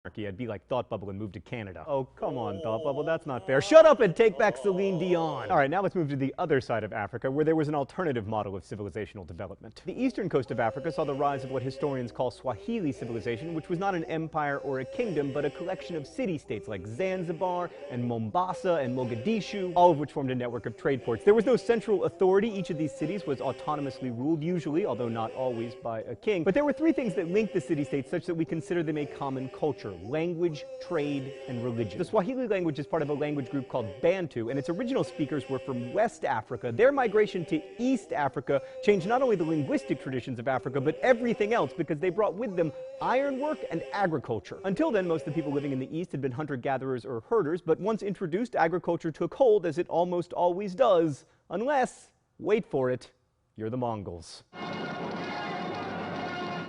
I'd be like Thought Bubble and move to Canada. Oh, come on, Thought Bubble, that's not fair. Shut up and take back Celine Dion. All right, now let's move to the other side of Africa, where there was an alternative model of civilizational development. The eastern coast of Africa saw the rise of what historians call Swahili civilization, which was not an empire or a kingdom, but a collection of city-states like Zanzibar and Mombasa and Mogadishu, all of which formed a network of trade ports. There was no central authority. Each of these cities was autonomously ruled, usually, although not always, by a king. But there were three things that linked the city-states such that we consider them a common culture: language, trade, and religion. The Swahili language is part of a language group called Bantu, and its original speakers were from West Africa. Their migration to East Africa changed not only the linguistic traditions of Africa, but everything else, because they brought with them ironwork and agriculture. Until then, most of the people living in the East had been hunter-gatherers or herders, but once introduced, agriculture took hold, as it almost always does, unless, wait for it, you're the Mongols.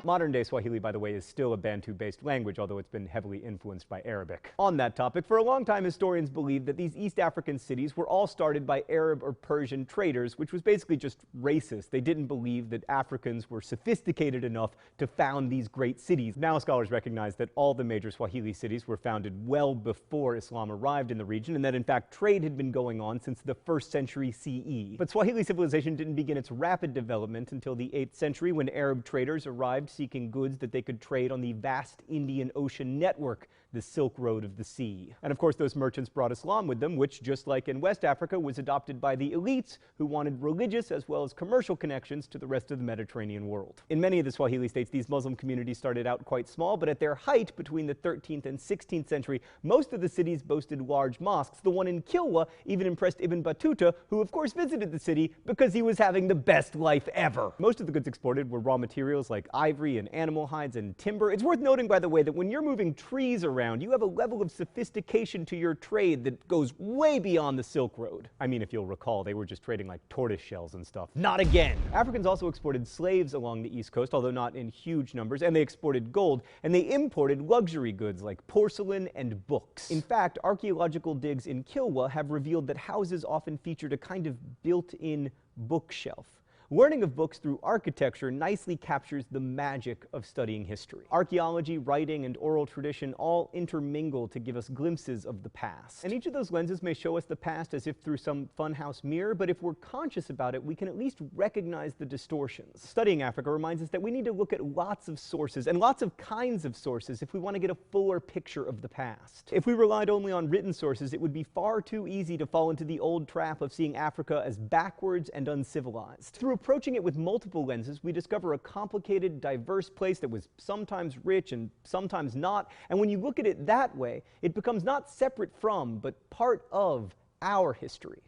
Modern-day Swahili, by the way, is still a Bantu-based language, although it's been heavily influenced by Arabic. On that topic, for a long time, historians believed that these East African cities were all started by Arab or Persian traders, which was basically just racist. They didn't believe that Africans were sophisticated enough to found these great cities. Now scholars recognize that all the major Swahili cities were founded well before Islam arrived in the region, and that in fact trade had been going on since the 1st century CE. But Swahili civilization didn't begin its rapid development until the 8th century, when Arab traders arrived seeking goods that they could trade on the vast Indian Ocean network, the Silk Road of the Sea. And of course, those merchants brought Islam with them, which, just like in West Africa, was adopted by the elites who wanted religious as well as commercial connections to the rest of the Mediterranean world. In many of the Swahili states, these Muslim communities started out quite small, but at their height between the 13th and 16th century, most of the cities boasted large mosques. The one in Kilwa even impressed Ibn Battuta, who of course visited the city because he was having the best life ever. Most of the goods exported were raw materials like ivory and animal hides and timber. It's worth noting, by the way, that when you're moving trees around, you have a level of sophistication to your trade that goes way beyond the Silk Road. I mean, if you'll recall, they were just trading like tortoise shells and stuff. Not again! Africans also exported slaves along the East Coast, although not in huge numbers, and they exported gold, and they imported luxury goods like porcelain and books. In fact, archaeological digs in Kilwa have revealed that houses often featured a kind of built-in bookshelf. Learning of books through architecture nicely captures the magic of studying history. Archaeology, writing, and oral tradition all intermingle to give us glimpses of the past. And each of those lenses may show us the past as if through some funhouse mirror, but if we're conscious about it, we can at least recognize the distortions. Studying Africa reminds us that we need to look at lots of sources, and lots of kinds of sources, if we want to get a fuller picture of the past. If we relied only on written sources, it would be far too easy to fall into the old trap of seeing Africa as backwards and uncivilized. Through approaching it with multiple lenses, we discover a complicated, diverse place that was sometimes rich and sometimes not, and when you look at it that way, it becomes not separate from, but part of our history.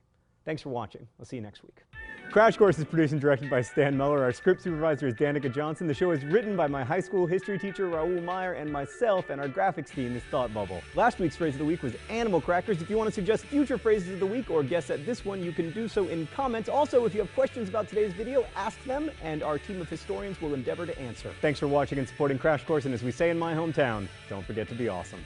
Thanks for watching. I'll see you next week. Crash Course is produced and directed by Stan Muller. Our script supervisor is Danica Johnson. The show is written by my high school history teacher, Raoul Meyer, and myself, and our graphics team is Thought Bubble. Last week's phrase of the week was animal crackers. If you want to suggest future phrases of the week or guess at this one, you can do so in comments. Also, if you have questions about today's video, ask them, and our team of historians will endeavor to answer. Thanks for watching and supporting Crash Course, and as we say in my hometown, don't forget to be awesome.